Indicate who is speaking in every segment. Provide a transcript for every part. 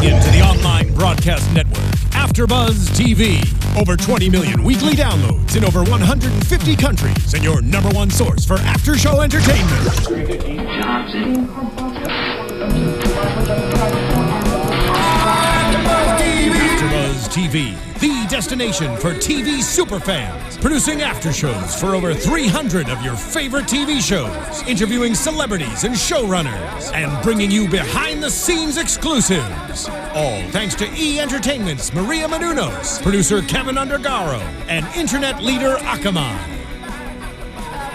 Speaker 1: into the online broadcast network, AFTERBUZZ TV. Over 20 million weekly downloads in over 150 countries, and your number one source for after-show entertainment. AFTERBUZZ TV, the destination for TV superfans, producing after shows for over 300 of your favorite TV shows, interviewing celebrities and showrunners, and bringing you behind-the-scenes exclusives. All thanks to E! Entertainment's Maria Menounos, producer Kevin Undergaro, and internet leader Akamai.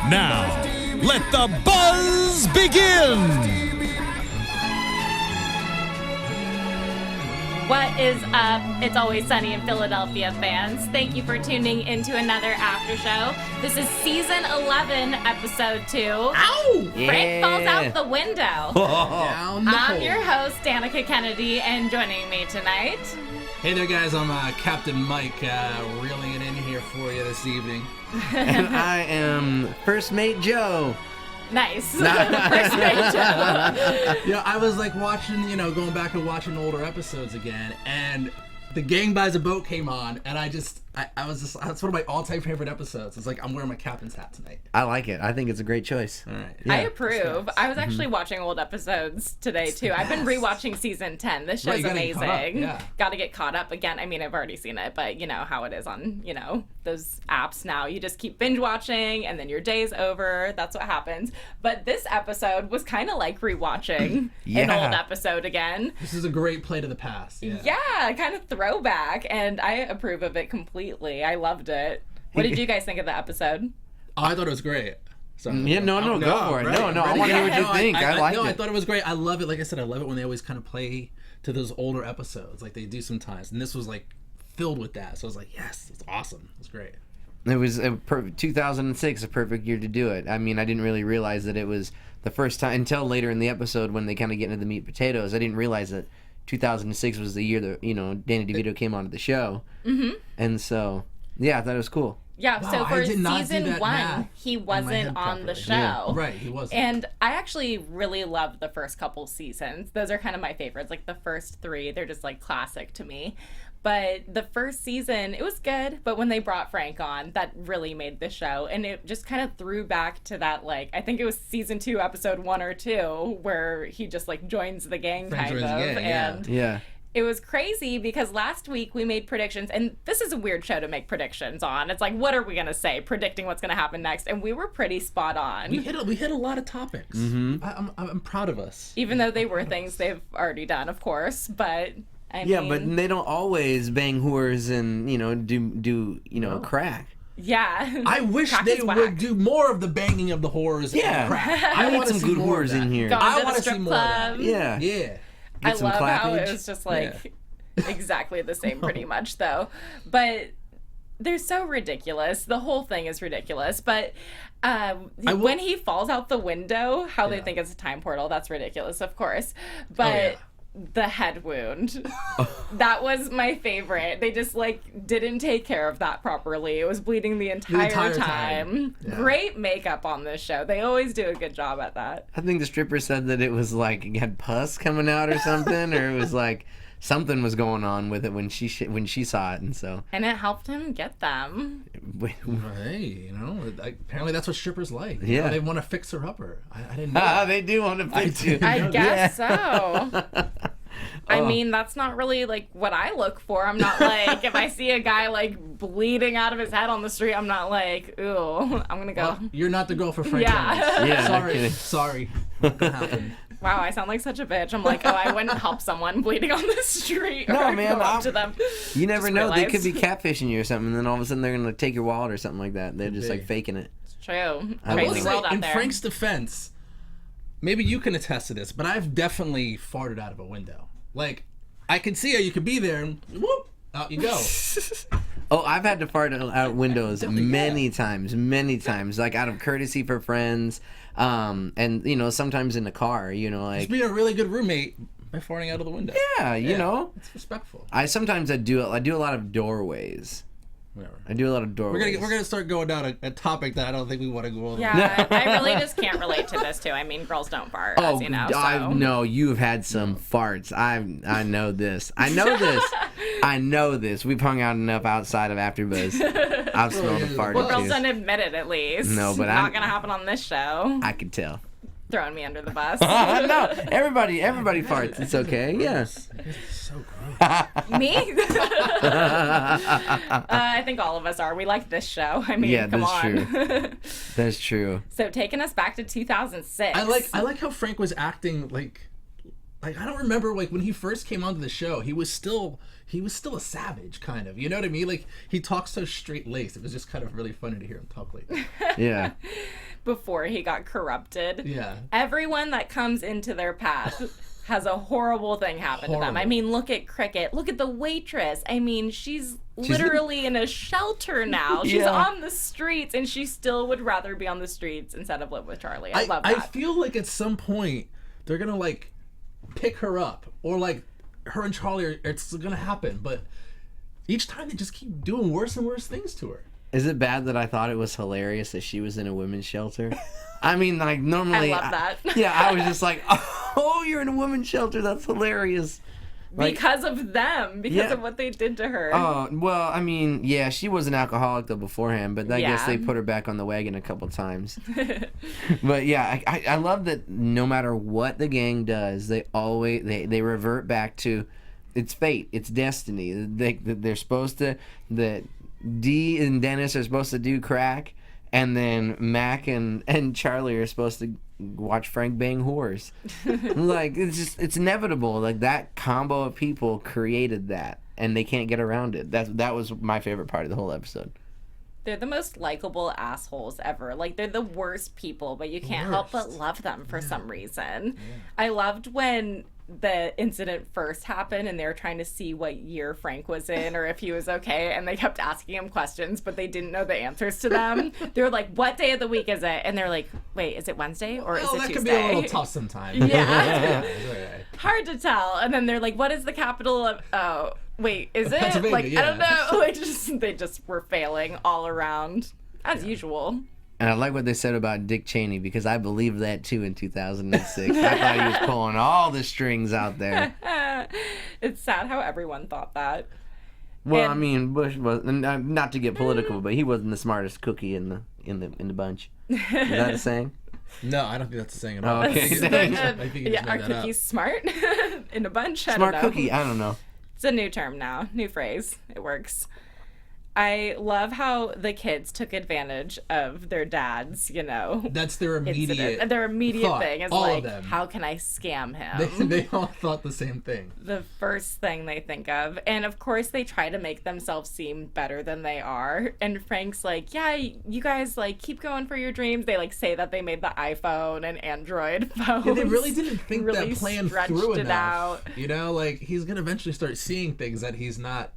Speaker 1: Now, let the buzz begin!
Speaker 2: What is up? It's Always Sunny in Philadelphia fans. Thank you for tuning into another after show. This is season 11, episode 2.
Speaker 3: Ow!
Speaker 2: Frank falls out the window.
Speaker 3: Down the
Speaker 2: I'm
Speaker 3: hole.
Speaker 2: your host, Danica Kennedy, and joining me tonight...
Speaker 3: Hey there, guys. I'm Captain Mike, reeling it in here for you this evening.
Speaker 4: And I am First Mate Joe.
Speaker 2: Nice. First mate Joe.
Speaker 3: Yeah, I was like watching, going back and watching older episodes again, and the Gang Buys a Boat came on, and I was just, that's one of my all-time favorite episodes. It's like I'm wearing my captain's hat tonight.
Speaker 4: I like it. I think it's a great choice.
Speaker 3: All right.
Speaker 2: I approve. I was actually watching old episodes today, too. I've been rewatching season 10. This show's
Speaker 3: you gotta get caught up,
Speaker 2: amazing.
Speaker 3: yeah.
Speaker 2: Gotta get caught up again. I mean, I've already seen it, but you know how it is on, those apps now. You just keep binge watching, and then your day's over. That's what happens. But this episode was kind of like rewatching an old episode again.
Speaker 3: This is a great play to the past.
Speaker 2: Yeah, kind of throwback, and I approve of it completely. I loved it. What did you guys think of the episode?
Speaker 3: Oh, I thought it was great. Sorry.
Speaker 4: Yeah, no, go for it.
Speaker 3: Right,
Speaker 4: No, I want to hear what you think. I like it.
Speaker 3: I thought it was great. I love it. Like I said, I love it when they always kind of play to those older episodes, like they do sometimes. And this was like filled with that. So I was like, yes, it's awesome. It's great.
Speaker 4: It was 2006, a perfect year to do it. I mean, I didn't really realize that it was the first time until later in the episode when they kind of get into the meat and potatoes. I didn't realize that 2006 was the year that Danny DeVito came onto the show. Mm-hmm. And so, yeah, I thought it was cool.
Speaker 2: Yeah,
Speaker 3: Wow,
Speaker 2: so
Speaker 3: I
Speaker 2: for
Speaker 3: did not do
Speaker 2: season
Speaker 3: that
Speaker 2: 1,
Speaker 3: math
Speaker 2: he
Speaker 3: in my
Speaker 2: wasn't
Speaker 3: head
Speaker 2: on the
Speaker 3: properly.
Speaker 2: show.
Speaker 3: Yeah. Right, he wasn't.
Speaker 2: And I actually really loved the first couple seasons. Those are kind of my favorites. Like the first 3, they're just like classic to me. But the first season, it was good. But when they brought Frank on, that really made the show. And it just kind of threw back to that, like, I think it was season 2, episode 1 or 2, where he just like joins the gang
Speaker 3: Frank
Speaker 2: kind
Speaker 3: joins
Speaker 2: of.
Speaker 3: the gang,
Speaker 2: and
Speaker 4: Yeah.
Speaker 2: it was crazy because last week we made predictions, and this is a weird show to make predictions on. It's like, what are we going to say? Predicting what's going to happen next. And we were pretty spot on.
Speaker 3: We hit a lot of topics. Mm-hmm. I'm proud of us.
Speaker 2: Even though they were things they've already done, of course. But, I
Speaker 4: Yeah,
Speaker 2: mean...
Speaker 4: but they don't always bang whores and, do crack.
Speaker 2: Yeah.
Speaker 3: I wish
Speaker 2: Crack
Speaker 3: they
Speaker 2: is whack.
Speaker 3: would do more of the banging of the whores and crack.
Speaker 4: I need
Speaker 3: wanna
Speaker 4: some
Speaker 3: see
Speaker 4: good
Speaker 3: more of
Speaker 4: whores
Speaker 3: that.
Speaker 4: in here.
Speaker 2: Going
Speaker 3: I
Speaker 2: to
Speaker 3: wanna
Speaker 2: the
Speaker 3: see
Speaker 2: strip
Speaker 3: more of
Speaker 2: club.
Speaker 3: that.
Speaker 4: Yeah.
Speaker 3: Yeah.
Speaker 2: I
Speaker 4: Get some
Speaker 2: love how it
Speaker 4: clappage.
Speaker 2: was just like exactly the same pretty much though. But they're so ridiculous. The whole thing is ridiculous. But when he falls out the window, how they think it's a time portal, that's ridiculous, of course. But the head wound, that was my favorite. They just like didn't take care of that properly. It was bleeding the entire time.
Speaker 3: Yeah.
Speaker 2: Great makeup on this show. They always do a good job at that.
Speaker 4: I think the stripper said that it was like it had pus coming out or something, or it was like something was going on with it when she saw it, and so.
Speaker 2: And it helped him get them.
Speaker 3: Hey, apparently that's what strippers like.
Speaker 4: Yeah.
Speaker 3: They want to fix her upper. I didn't know. that.
Speaker 4: They do want to fix you.
Speaker 2: I guess so. I mean, that's not really like what I look for. I'm not like, if I see a guy like bleeding out of his head on the street, I'm not like, ooh, I'm gonna go.
Speaker 3: Well, you're not the girl for Frank.
Speaker 2: Yeah.
Speaker 4: Yeah, no
Speaker 3: Sorry.
Speaker 4: kidding.
Speaker 3: Sorry. Not gonna happen.
Speaker 2: Wow, I sound like such a bitch. I'm like, oh, I wouldn't help someone bleeding on the street or
Speaker 4: No, man,
Speaker 2: go up to them.
Speaker 4: You never
Speaker 2: Just
Speaker 4: know. They could
Speaker 2: realized.
Speaker 4: be catfishing you or something, and then all of a sudden they're gonna take your wallet or something like that. They're just
Speaker 3: be.
Speaker 4: like faking it.
Speaker 2: It's true.
Speaker 4: I
Speaker 3: I will
Speaker 2: Crazy
Speaker 3: say,
Speaker 2: world out
Speaker 3: in
Speaker 2: there.
Speaker 3: Frank's defense, maybe you can attest to this, but I've definitely farted out of a window. Like, I can see how you could be there, and whoop, out you go.
Speaker 4: Oh, I've had to fart out windows many times, like out of courtesy for friends, and sometimes in the car, like.
Speaker 3: Just be a really good roommate by farting out of the window.
Speaker 4: Yeah, you know.
Speaker 3: It's respectful.
Speaker 4: I do a lot of doorways.
Speaker 3: whatever.
Speaker 4: I do a lot of doorways.
Speaker 3: We're gonna start going down a topic that I don't think we want to go on.
Speaker 2: Yeah, I really just can't relate to this too. I mean, girls don't fart, as you know. So.
Speaker 4: No, you've had some farts. I know this. I know this. We've hung out enough outside of AFTERBUZZ. I've smelled a fart or
Speaker 2: Girls
Speaker 4: two.
Speaker 2: don't admit it, at least.
Speaker 4: No, but
Speaker 2: not gonna happen on this show.
Speaker 4: I could tell.
Speaker 2: Throwing me under the bus.
Speaker 4: No, everybody farts. It's okay. Yes.
Speaker 3: So gross.
Speaker 2: Me? I think all of us are. We like this show. I mean,
Speaker 4: Yeah,
Speaker 2: come
Speaker 4: that's
Speaker 2: on.
Speaker 4: true. That's true.
Speaker 2: So taking us back to 2006.
Speaker 3: I like how Frank was acting like I don't remember like when he first came onto the show, he was still a savage kind of. You know what I mean? Like he talks so straight laced. It was just kind of really funny to hear him talk like that.
Speaker 4: Yeah.
Speaker 2: Before he got corrupted.
Speaker 3: Yeah.
Speaker 2: Everyone that comes into their path has a horrible thing happen to them. I mean, look at Cricket. Look at the waitress. I mean, she's literally in a shelter now. She's on the streets, and she still would rather be on the streets instead of live with Charlie. I love that.
Speaker 3: I feel like at some point they're gonna like pick her up, or like her and Charlie it's gonna happen. But each time they just keep doing worse and worse things to her.
Speaker 4: Is it bad that I thought it was hilarious that she was in a women's shelter? I mean, like, normally...
Speaker 2: I love that.
Speaker 4: I was just like, oh, you're in a women's shelter. That's hilarious. Like,
Speaker 2: because of them. Because of what they did to her.
Speaker 4: Oh, well, I mean, yeah, she was an alcoholic, though, beforehand. But I guess they put her back on the wagon a couple times. But, yeah, I love that no matter what the gang does, they always... They revert back to... It's fate. It's destiny. They're supposed to... Dee and Dennis are supposed to do crack, and then Mac and Charlie are supposed to watch Frank bang whores. Like, it's inevitable. Like, that combo of people created that, and they can't get around it. That was my favorite part of the whole episode.
Speaker 2: They're the most likable assholes ever. Like, they're the worst people, but you can't help but love them for some reason. Yeah. I loved when the incident first happened and they were trying to see what year Frank was in or if he was okay, and they kept asking him questions, but they didn't know the answers to them. They were like, what day of the week is it? And they're like, wait, is it Wednesday or is it Tuesday?
Speaker 3: That could be a little tough sometimes.
Speaker 2: Yeah. Hard to tell. And then they're like, what is the capital of... Oh, wait, is it? Like, I don't know. Like, they just were failing all around, as usual.
Speaker 4: And I like what they said about Dick Cheney, because I believed that too in 2006. I thought he was pulling all the strings out there.
Speaker 2: It's sad how everyone thought that.
Speaker 4: Well, I mean, Bush was, not to get political, but he wasn't the smartest cookie in the bunch. Is that a saying?
Speaker 3: No, I don't think that's a saying at all.
Speaker 4: Okay.
Speaker 3: I think
Speaker 2: Are cookies smart in a bunch?
Speaker 4: Smart cookie? I don't know.
Speaker 2: It's a new term now, new phrase. It works. I love how the kids took advantage of their dads, you know.
Speaker 3: That's their immediate
Speaker 2: thought. Thing is
Speaker 3: all
Speaker 2: like,
Speaker 3: of them.
Speaker 2: How can I scam him?
Speaker 3: They all thought the same thing.
Speaker 2: The first thing they think of. And of course they try to make themselves seem better than they are. And Frank's like, yeah, you guys like keep going for your dreams. They like say that they made the iPhone and Android phones.
Speaker 3: Yeah, they really didn't think
Speaker 2: really
Speaker 3: that plan through enough.
Speaker 2: Out.
Speaker 3: You know, like he's gonna eventually start seeing things that he's not,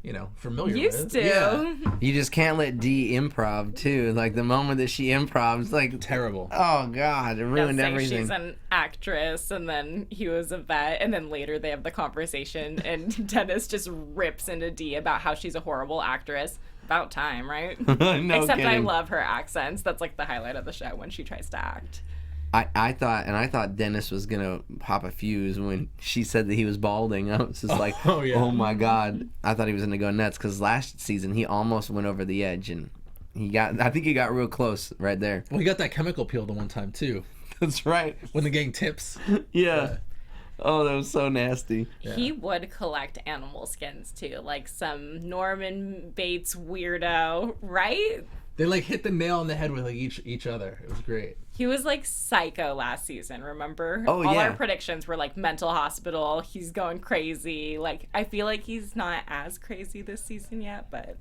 Speaker 3: you know, familiar
Speaker 2: used
Speaker 3: with.
Speaker 2: To.
Speaker 3: Yeah.
Speaker 4: You just can't let Dee improv too. Like the moment that she improvs, like
Speaker 3: terrible.
Speaker 4: Oh God, it ruined everything.
Speaker 2: She's an actress, and then he was a vet, and then later they have the conversation, and Dennis just rips into Dee about how she's a horrible actress. About time, right?
Speaker 4: No
Speaker 2: Except
Speaker 4: kidding.
Speaker 2: I love her accents. That's like the highlight of the show when she tries to act.
Speaker 4: I thought Dennis was gonna pop a fuse when she said that he was balding. I was just like, oh my God. I thought he was gonna go nuts, because last season he almost went over the edge, and I think he got real close right there.
Speaker 3: Well, he got that chemical peel the one time too.
Speaker 4: That's right.
Speaker 3: When the gang tips.
Speaker 4: Yeah. Oh, that was so nasty.
Speaker 2: Yeah. He would collect animal skins too, like some Norman Bates weirdo, right?
Speaker 3: They like hit the nail on the head with like each other. It was great.
Speaker 2: He was like psycho last season, remember?
Speaker 4: Oh, yeah.
Speaker 2: All our predictions were like mental hospital. He's going crazy. Like, I feel like he's not as crazy this season yet, but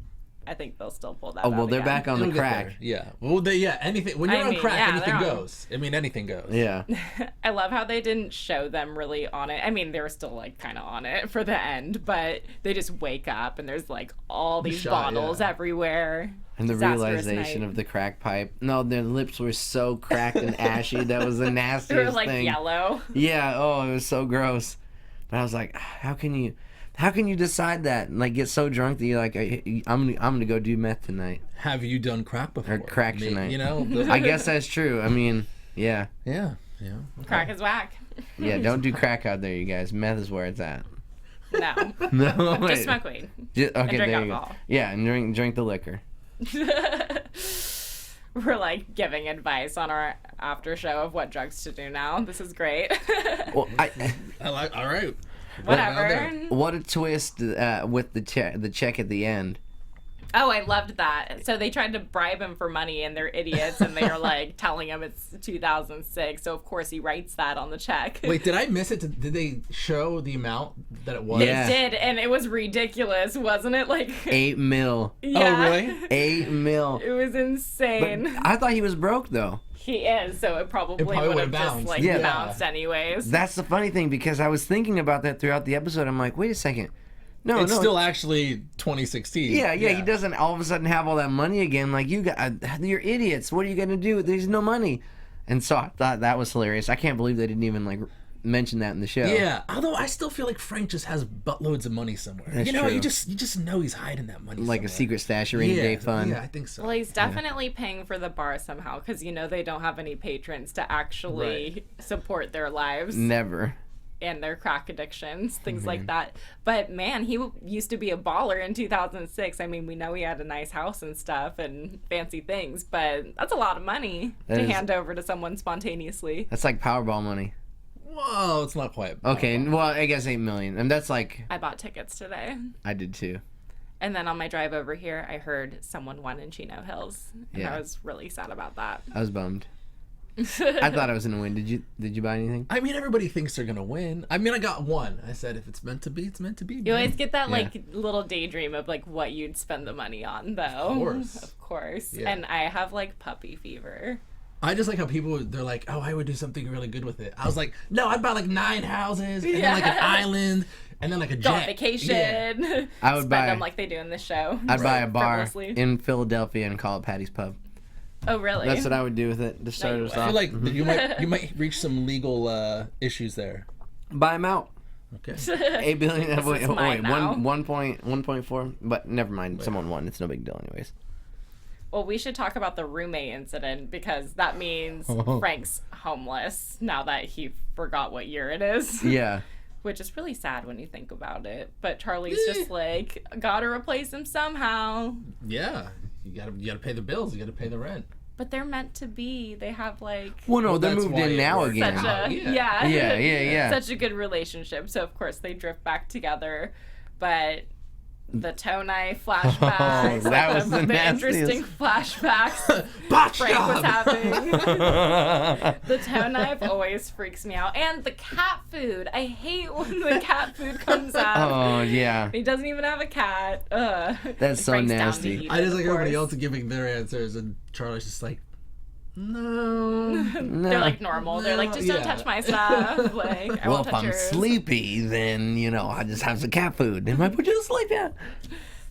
Speaker 2: I think they'll still pull that out.
Speaker 4: Oh, well, they're
Speaker 2: again.
Speaker 4: back on the crack.
Speaker 3: Yeah. Well, anything. When you're on crack, anything goes. I mean, anything goes.
Speaker 4: Yeah.
Speaker 2: I love how they didn't show them really on it. I mean, they were still like kind of on it for the end, but they just wake up and there's like all these bottles everywhere.
Speaker 4: And the realization of the crack pipe. No, their lips were so cracked and ashy. That was the nastiest thing.
Speaker 2: They were like yellow.
Speaker 4: Yeah. Oh, it was so gross. But I was like, how can you... How can you decide that? And, like, get so drunk that you're like, I'm gonna go do meth tonight.
Speaker 3: Have you done crack before?
Speaker 4: Or crack tonight.
Speaker 3: You know.
Speaker 4: I guess that's true. I mean, yeah.
Speaker 3: Yeah. Yeah. Okay.
Speaker 2: Crack is whack.
Speaker 4: Yeah. Don't do crack out there, you guys. Meth is where it's at.
Speaker 2: No.
Speaker 4: No. Wait.
Speaker 2: Just smoke weed.
Speaker 4: Okay.
Speaker 2: And drink
Speaker 4: there you
Speaker 2: alcohol.
Speaker 4: go. Yeah, and drink the liquor.
Speaker 2: We're like giving advice on our after show of what drugs to do now. This is great.
Speaker 4: Well,
Speaker 3: I like. All right.
Speaker 2: Whatever.
Speaker 4: What a twist with the check at the end.
Speaker 2: Oh, I loved that. So they tried to bribe him for money, and they're idiots, and they're like telling him it's 2006. So of course he writes that on the check.
Speaker 3: Wait, did I miss it? Did they show the amount that it was?
Speaker 4: Yeah.
Speaker 2: They did, and it was ridiculous, wasn't it? Like
Speaker 4: $8 million.
Speaker 2: Yeah.
Speaker 3: Oh, really?
Speaker 4: $8 million.
Speaker 2: It was insane.
Speaker 4: But I thought he was broke though.
Speaker 2: He is, so it probably would
Speaker 3: would've
Speaker 2: have just
Speaker 3: bounced.
Speaker 2: like
Speaker 4: Yeah.
Speaker 2: bounced anyways.
Speaker 4: That's the funny thing, because I was thinking about that throughout the episode. I'm like, wait a second. No,
Speaker 3: It's
Speaker 4: no.
Speaker 3: still actually 2016.
Speaker 4: Yeah, he doesn't all of a sudden have all that money again. Like, you're idiots. What are you gonna do? There's no money. And so I thought that was hilarious. I can't believe they didn't even like mention that in the show.
Speaker 3: Yeah, although I still feel like Frank just has buttloads of money somewhere.
Speaker 4: That's
Speaker 3: you know,
Speaker 4: true.
Speaker 3: you just know he's hiding that money
Speaker 4: Like
Speaker 3: somewhere.
Speaker 4: a secret stash or rainy day fund.
Speaker 3: Yeah, I think so.
Speaker 2: Well, he's definitely paying for the bar somehow because they don't have any patrons to actually support their lives
Speaker 4: Never.
Speaker 2: and their crack addictions, things
Speaker 3: Mm-hmm.
Speaker 2: like that. But man, he used to be a baller in 2006. I mean, we know he had a nice house and stuff and fancy things, but that's a lot of money
Speaker 4: That
Speaker 2: to
Speaker 4: is-
Speaker 2: hand over to someone spontaneously.
Speaker 4: That's like Powerball money.
Speaker 3: Whoa, it's not quite.
Speaker 4: Okay, well, I guess 8 million. And that's like,
Speaker 2: I bought tickets today.
Speaker 4: I did too.
Speaker 2: And then on my drive over here, I heard someone won in Chino Hills. And
Speaker 4: Yeah.
Speaker 2: I was really sad about that.
Speaker 4: I was bummed. I thought I was gonna win. Did you buy anything?
Speaker 3: I mean, everybody thinks they're gonna win. I mean, I got one. I said, if it's meant to be, it's meant to be.
Speaker 2: You always get that
Speaker 4: Yeah.
Speaker 2: like little daydream of like what you'd spend the money on, though.
Speaker 3: Of course.
Speaker 2: Of course.
Speaker 3: Yeah.
Speaker 2: And I have like puppy fever.
Speaker 3: I just like how people, they're like, oh, I would do something really good with it. I was like, no, I'd buy like 9 houses, and then like an island, and then like a jet.
Speaker 2: Go on vacation.
Speaker 3: Yeah.
Speaker 4: I would
Speaker 2: Spend
Speaker 4: buy-
Speaker 2: them like they do in the show.
Speaker 4: I'd buy a bar
Speaker 2: Frivolously.
Speaker 4: in Philadelphia and call it Paddy's Pub.
Speaker 2: Oh, really?
Speaker 4: That's what I would do with it to start
Speaker 2: you
Speaker 4: us
Speaker 2: would.
Speaker 3: I
Speaker 4: off.
Speaker 3: feel like you might reach some legal issues there.
Speaker 4: Buy them out.
Speaker 3: Okay.
Speaker 4: 8 billion.
Speaker 2: This
Speaker 4: Wait,
Speaker 2: is mine now.
Speaker 4: 1.4. But never mind. Someone won. It's no big deal, anyways.
Speaker 2: Well, we should talk about the roommate incident because that means Frank's homeless now that he forgot what year it is.
Speaker 4: Yeah.
Speaker 2: Which is really sad when you think about it. But Charlie's just like, gotta replace him somehow.
Speaker 3: Yeah, you gotta pay the bills. You gotta pay the rent.
Speaker 2: But they're meant to be. They have like
Speaker 4: Well, no,
Speaker 3: Well,
Speaker 4: they're
Speaker 3: that's
Speaker 4: moved
Speaker 3: why
Speaker 4: in
Speaker 3: it
Speaker 4: now
Speaker 3: works.
Speaker 4: again.
Speaker 2: such a
Speaker 3: Yeah.
Speaker 4: Yeah.
Speaker 2: such a good relationship. So of course they drift back together. But the toe knife flashbacks,
Speaker 4: Oh, that was
Speaker 2: the
Speaker 4: the nastiest.
Speaker 2: interesting flashbacks
Speaker 3: Botch
Speaker 2: Frank was
Speaker 3: job!
Speaker 2: having. The toe knife always freaks me out. And the cat food. I hate when the cat food comes out.
Speaker 4: Oh, yeah.
Speaker 2: He doesn't even have a cat. Ugh.
Speaker 4: That's so
Speaker 2: Frank's down to
Speaker 4: nasty.
Speaker 2: eat
Speaker 3: I
Speaker 2: it,
Speaker 3: just
Speaker 2: of
Speaker 3: like everybody
Speaker 2: course.
Speaker 3: else giving their answers, and Charlie's just like, no.
Speaker 2: They're like normal. They're like, just don't
Speaker 3: Yeah.
Speaker 2: touch my stuff. Like, I
Speaker 4: Well,
Speaker 2: won't
Speaker 4: if
Speaker 2: touch
Speaker 4: I'm
Speaker 2: yours.
Speaker 4: sleepy, then, I just have some cat food. Am I put you to sleep yet?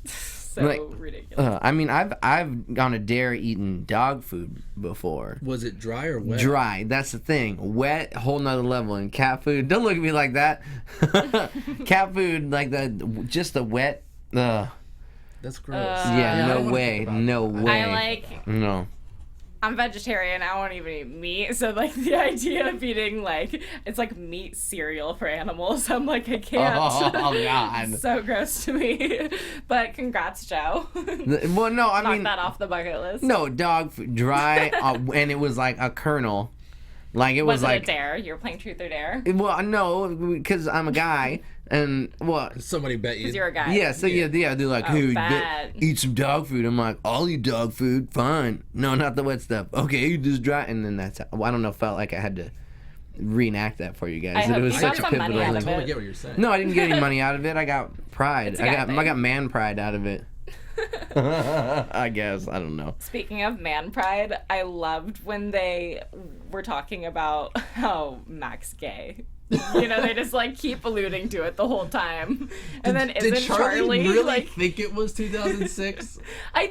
Speaker 2: So
Speaker 4: like,
Speaker 2: ridiculous.
Speaker 4: I mean, I've gone a dare eaten dog food before.
Speaker 3: Was it dry or wet?
Speaker 4: Dry, that's the thing. Wet, whole nother level. And cat food, don't look at me like that. Cat food, like that, just the wet.
Speaker 3: That's gross.
Speaker 4: Yeah,
Speaker 3: I
Speaker 4: no
Speaker 3: don't wanna
Speaker 4: way,
Speaker 3: think about
Speaker 4: no
Speaker 3: that.
Speaker 4: way. No.
Speaker 2: I'm vegetarian. I won't even eat meat. So like the idea of eating it's like meat cereal for animals. I'm like, I can't.
Speaker 4: Oh, God.
Speaker 2: So gross to me. But congrats, Joe.
Speaker 4: Well, no, I
Speaker 2: Knock
Speaker 4: mean,
Speaker 2: that off the bucket list.
Speaker 4: no, dog food, dry, and it was like a kernel. Like it was
Speaker 2: Was it
Speaker 4: like
Speaker 2: a dare? You were playing truth or dare?
Speaker 4: Well, no, because I'm a guy, and
Speaker 3: Somebody bet you.
Speaker 2: Because you're a guy.
Speaker 4: yeah, so yeah, they're like,
Speaker 2: Oh,
Speaker 4: hey,
Speaker 2: bad.
Speaker 4: eat some dog food. I'm like, I'll eat dog food, fine. No, not the wet stuff. Okay, you just dry, and then that's. I don't know, felt like I had to reenact that for you guys.
Speaker 2: I
Speaker 4: That
Speaker 2: hope
Speaker 4: it was
Speaker 2: you
Speaker 4: such
Speaker 2: got
Speaker 4: a
Speaker 2: some money
Speaker 4: pivotal
Speaker 2: out
Speaker 3: I
Speaker 2: of
Speaker 4: thing.
Speaker 3: totally
Speaker 2: it.
Speaker 3: get what you're saying.
Speaker 4: No, I didn't get any money out of it. I got pride.
Speaker 2: It's a guy thing.
Speaker 4: I got man pride out of it. I guess I don't know.
Speaker 2: Speaking of man pride, I loved when they were talking about how Mac's gay. You know, they just like keep alluding to it the whole time. And then isn't
Speaker 3: did Charlie really
Speaker 2: like
Speaker 3: think it was 2006?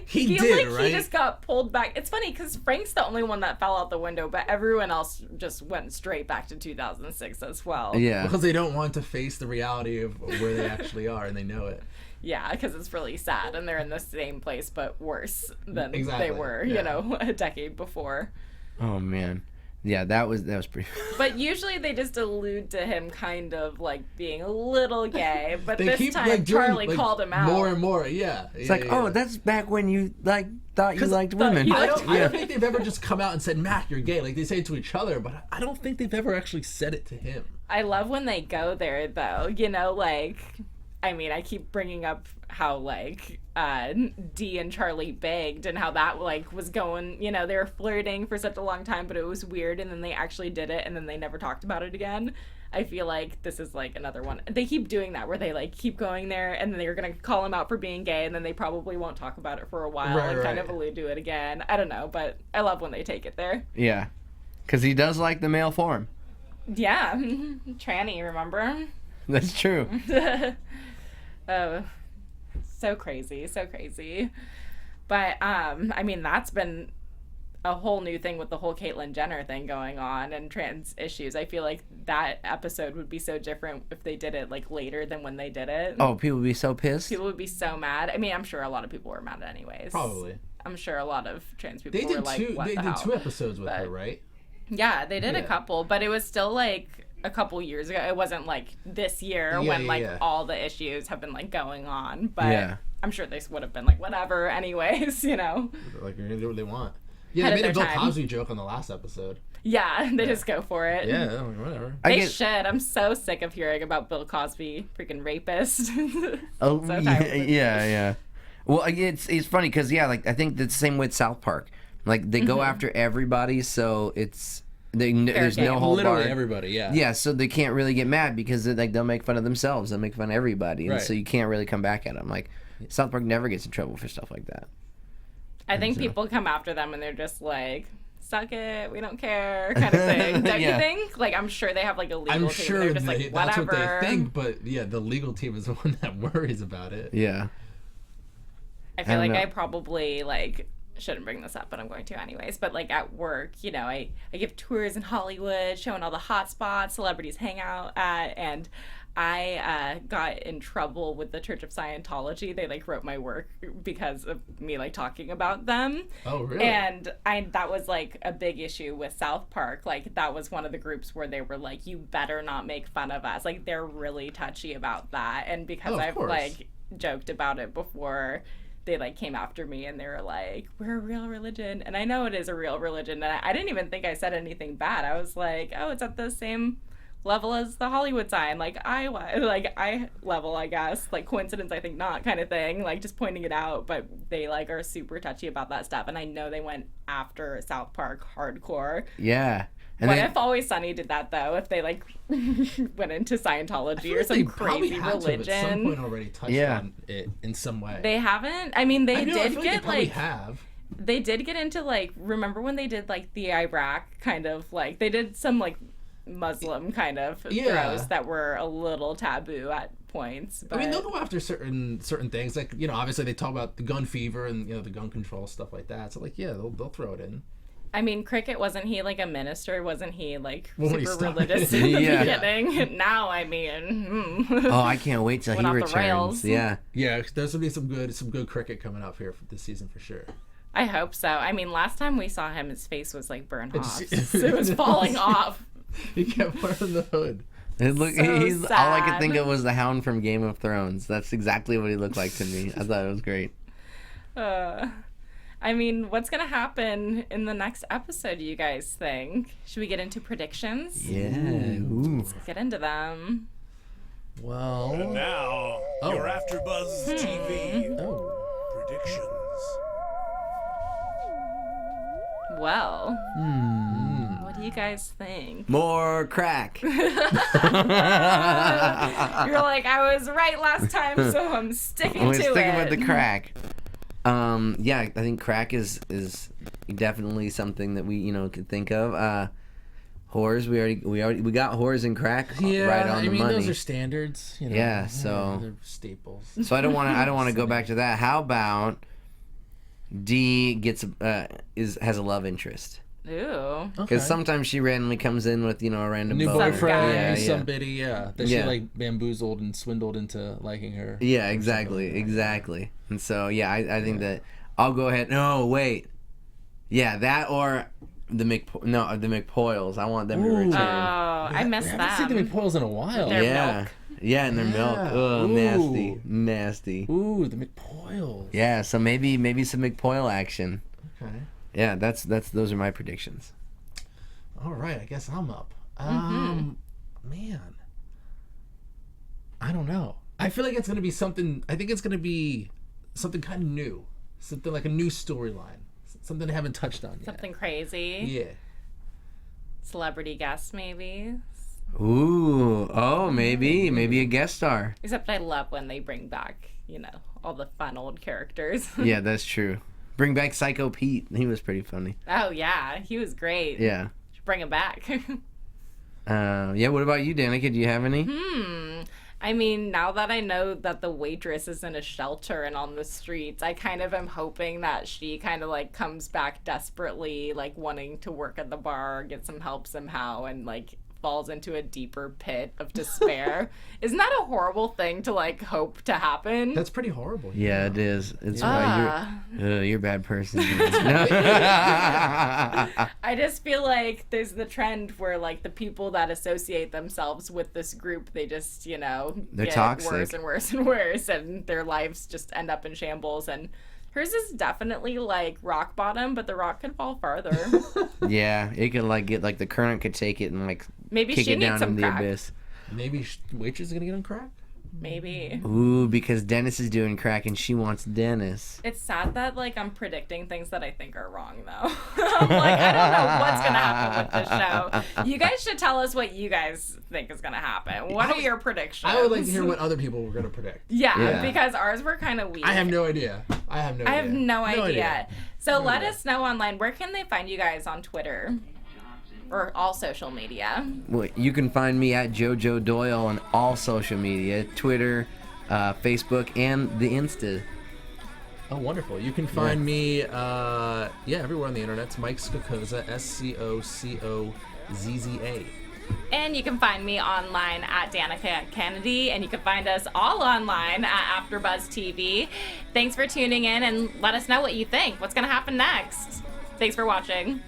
Speaker 2: He just got pulled back. It's funny because Frank's the only one that fell out the window, but everyone else just went straight back to 2006 as well.
Speaker 4: Yeah.
Speaker 3: Because they don't want to face the reality of where they actually are, and they know it.
Speaker 2: Yeah, because it's really sad, and they're in the same place, but worse than
Speaker 3: Exactly.
Speaker 2: they were, you know, a decade before.
Speaker 4: Oh man. Yeah, that was pretty.
Speaker 2: But usually they just allude to him kind of like being a little gay, but
Speaker 3: They
Speaker 2: this
Speaker 3: keep,
Speaker 2: time
Speaker 3: like, doing,
Speaker 2: Charlie
Speaker 3: like,
Speaker 2: called him out.
Speaker 3: More and more, yeah.
Speaker 4: It's like, oh, that's back when you like thought you liked
Speaker 2: thought
Speaker 4: women.
Speaker 2: you
Speaker 3: I
Speaker 2: liked-
Speaker 3: don't think they've ever just come out and said, Mac, you're gay. Like, they say it to each other, but I don't think they've ever actually said it to him.
Speaker 2: I love when they go there, though. You know, like, I mean, I keep bringing up how, like, Dee and Charlie begged and how that, like, was going, you know, they were flirting for such a long time, but it was weird, and then they actually did it, and then they never talked about it again. I feel like this is, like, another one. They keep doing that, where they, like, keep going there, and then they're gonna call him out for being gay, and then they probably won't talk about it for a while, and kind of allude to it again. I don't know, but I love when they take it there.
Speaker 4: Yeah, because he does like the male form.
Speaker 2: Yeah. Tranny, remember?
Speaker 4: That's true.
Speaker 2: Oh, so crazy. But I mean, that's been a whole new thing with the whole Caitlyn Jenner thing going on and trans issues. I feel like that episode would be so different if they did it like later than when they did it.
Speaker 4: Oh, people would be so pissed.
Speaker 2: People would be so mad. I mean, I'm sure a lot of people were mad anyways.
Speaker 3: Probably.
Speaker 2: I'm sure a lot of trans people
Speaker 3: They
Speaker 2: were
Speaker 3: did
Speaker 2: like,
Speaker 3: two.
Speaker 2: what
Speaker 3: They
Speaker 2: the
Speaker 3: did
Speaker 2: hell?
Speaker 3: 2 episodes with her, right?
Speaker 2: Yeah, they did a
Speaker 3: Yeah.
Speaker 2: couple, but it was still like a couple years ago. It wasn't like this year when like all the issues have been like going on, but I'm sure they would have been like whatever anyways, you know.
Speaker 3: Like, they're gonna do what they want. Yeah,
Speaker 2: Ahead
Speaker 3: they
Speaker 2: of
Speaker 3: made a Bill
Speaker 2: their time.
Speaker 3: Cosby joke on the last episode.
Speaker 2: Yeah, they just go for it.
Speaker 3: Yeah, like, whatever.
Speaker 2: They should. I'm so sick of hearing about Bill Cosby, freaking rapist.
Speaker 4: Oh,
Speaker 2: So tired of it.
Speaker 4: yeah. Well, it's funny because like I think that's the same with South Park. Like they go after everybody, so there's no hold
Speaker 3: Literally
Speaker 4: bar.
Speaker 3: everybody, yeah.
Speaker 4: Yeah, so they can't really get mad because they'll make fun of themselves. They'll make fun of everybody, and
Speaker 3: Right.
Speaker 4: so you can't really come back at them. Like South Park never gets in trouble for stuff like that.
Speaker 2: I think people come after them and they're just like, suck it, we don't care, kind of thing. Don't you think? Like, I'm sure they have like a legal
Speaker 3: I'm
Speaker 2: team.
Speaker 3: sure
Speaker 2: They're just like,
Speaker 3: that's
Speaker 2: whatever.
Speaker 3: what they think, but yeah, the legal team is the one that worries about it.
Speaker 4: Yeah.
Speaker 2: I feel
Speaker 4: I don't
Speaker 2: like
Speaker 4: know.
Speaker 2: I probably like shouldn't bring this up, but I'm going to anyways. But like at work, you know, I give tours in Hollywood, showing all the hot spots celebrities hang out at, and I got in trouble with the Church of Scientology. They like wrote my work because of me like talking about them.
Speaker 3: Oh, really?
Speaker 2: And that was like a big issue with South Park. Like that was one of the groups where they were like, you better not make fun of us. Like they're really touchy about that. And because
Speaker 3: Oh, of
Speaker 2: I've
Speaker 3: course.
Speaker 2: like joked about it before, they like came after me and they were like, we're a real religion. And I know it is a real religion. And I didn't even think I said anything bad. I was like, oh, it's at the same level as the Hollywood sign, like eye level, I guess, like coincidence, I think not, kind of thing, like just pointing it out. But they like are super touchy about that stuff, and I know they went after South Park hardcore.
Speaker 4: Yeah. And
Speaker 2: What
Speaker 4: then,
Speaker 2: if Always Sunny did that though? If they like went into Scientology or some crazy
Speaker 3: at some
Speaker 2: religion?
Speaker 3: point already touched on it in some way.
Speaker 2: They haven't. I mean,
Speaker 3: I feel
Speaker 2: did
Speaker 3: like
Speaker 2: get
Speaker 3: they probably
Speaker 2: like
Speaker 3: have.
Speaker 2: they did get into like, remember when they did like the Iraq kind of like, they did some like Muslim kind of throws that were a little taboo at points. But
Speaker 3: I mean, they'll go after certain things, like, you know, obviously they talk about the gun fever and, you know, the gun control, stuff like that. So like, yeah, they'll throw it in.
Speaker 2: I mean, Cricket, wasn't he like a minister? Wasn't he like
Speaker 3: When he
Speaker 2: super
Speaker 3: stopped.
Speaker 2: religious in the
Speaker 4: Yeah.
Speaker 2: beginning? Now, I mean,
Speaker 4: oh, I can't wait till
Speaker 2: Went
Speaker 4: he
Speaker 2: off the rails.
Speaker 4: returns. Yeah.
Speaker 3: Yeah, there's gonna be some good cricket coming up here for this season for sure.
Speaker 2: I hope so. I mean, last time we saw him, his face was like burned off.
Speaker 3: It's-
Speaker 2: So it was falling off.
Speaker 3: He kept wearing the hood.
Speaker 4: It look,
Speaker 2: So
Speaker 4: he's all I could think
Speaker 2: sad.
Speaker 4: of was the Hound from Game of Thrones. That's exactly what he looked like to me. I thought it was great.
Speaker 2: I mean, what's going to happen in the next episode, do you guys think? Should we get into predictions?
Speaker 4: Yeah. Ooh.
Speaker 2: Let's get into them.
Speaker 3: Well,
Speaker 1: And now, your AfterBuzz TV predictions.
Speaker 2: Well, what do you guys think?
Speaker 4: More crack.
Speaker 2: You're like, I was right last time, so I'm sticking
Speaker 4: We're
Speaker 2: to
Speaker 4: sticking
Speaker 2: it.
Speaker 4: with the crack. Yeah, I think crack is definitely something that we could think of. whores. We got whores and crack right on the money.
Speaker 3: Those are standards. You know,
Speaker 4: yeah, so
Speaker 3: they're staples.
Speaker 4: So I don't want to go back to that. How about D has a love interest?
Speaker 2: Ooh.
Speaker 4: Because sometimes she randomly comes in with, a random
Speaker 3: new
Speaker 4: boner.
Speaker 3: boyfriend, somebody, that she like bamboozled and swindled into liking her.
Speaker 4: Yeah, exactly. And so, I think that I'll go ahead. No, wait. Yeah, that or the McPoyles. I want them to return.
Speaker 2: Oh, I missed that.
Speaker 3: I haven't seen the McPoyles in a while.
Speaker 2: Their milk.
Speaker 4: Yeah, and their milk. Oh, nasty.
Speaker 3: Ooh, the McPoyles.
Speaker 4: Yeah, so maybe some McPoyle action.
Speaker 3: Okay.
Speaker 4: Yeah, those are my predictions.
Speaker 3: All right, I guess I'm up. Man, I don't know. I feel like it's gonna be something. I think it's gonna be something kind of new, something like a new storyline, something I haven't touched on yet.
Speaker 2: Something crazy.
Speaker 3: Yeah.
Speaker 2: Celebrity guest, maybe.
Speaker 4: Ooh, maybe a guest star.
Speaker 2: Except I love when they bring back, all the fun old characters.
Speaker 4: Yeah, that's true. Bring back Psycho Pete. He was pretty funny.
Speaker 2: Oh, yeah. He was great.
Speaker 4: Yeah.
Speaker 2: Should bring him back.
Speaker 4: What about you, Danica? Do you have any?
Speaker 2: I mean, now that I know that the waitress is in a shelter and on the streets, I kind of am hoping that she kind of like comes back desperately, like wanting to work at the bar, get some help somehow, and like falls into a deeper pit of despair. Isn't that a horrible thing to like hope to happen?
Speaker 3: That's pretty horrible.
Speaker 4: Yeah, it is. It's you're a bad person.
Speaker 2: I just feel like there's the trend where like the people that associate themselves with this group, they just,
Speaker 4: they're
Speaker 2: get
Speaker 4: toxic.
Speaker 2: worse and worse and worse, and their lives just end up in shambles. And hers is definitely like rock bottom, but the rock could fall farther.
Speaker 4: Yeah, it could like get like the current could take it and like
Speaker 2: Maybe
Speaker 4: kick
Speaker 2: she
Speaker 4: it
Speaker 2: needs
Speaker 4: down
Speaker 2: some
Speaker 4: in the
Speaker 2: crack.
Speaker 4: abyss.
Speaker 3: Maybe waitress is gonna get on crack.
Speaker 2: Maybe.
Speaker 4: Ooh, because Dennis is doing crack and she wants Dennis.
Speaker 2: It's sad that like I'm predicting things that I think are wrong though. I'm like, I don't know what's gonna happen with this show. You guys should tell us what you guys think is gonna happen. What are your predictions?
Speaker 3: I would like to hear what other people were gonna predict.
Speaker 2: Yeah, because ours were kind of weak.
Speaker 3: I have no idea. I have no idea.
Speaker 2: So let us know online. Where can they find you guys on Twitter? Or all social media?
Speaker 4: Well, you can find me at Joe Doyle on all social media, Twitter, Facebook, and the Insta.
Speaker 3: Oh, wonderful. You can find me, everywhere on the internet. It's Mike Scocozza, SCOCOZZA.
Speaker 2: And you can find me online at Danica Kennedy, and you can find us all online at AFTERBUZZ TV. Thanks for tuning in, and let us know what you think. What's going to happen next? Thanks for watching.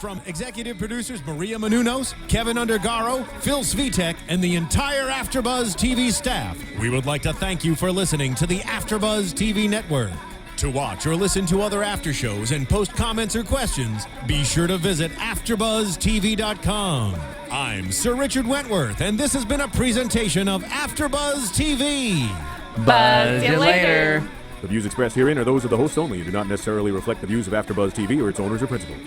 Speaker 1: From executive producers Maria Menounos, Kevin Undergaro, Phil Svitek, and the entire AfterBuzz TV staff, we would like to thank you for listening to the AfterBuzz TV network. To watch or listen to other after shows and post comments or questions, be sure to visit AfterBuzzTV.com. I'm Sir Richard Wentworth, and this has been a presentation of AfterBuzz TV.
Speaker 2: Buzz you later.
Speaker 5: The views expressed herein are those of the hosts only and do not necessarily reflect the views of AfterBuzz TV or its owners or principals.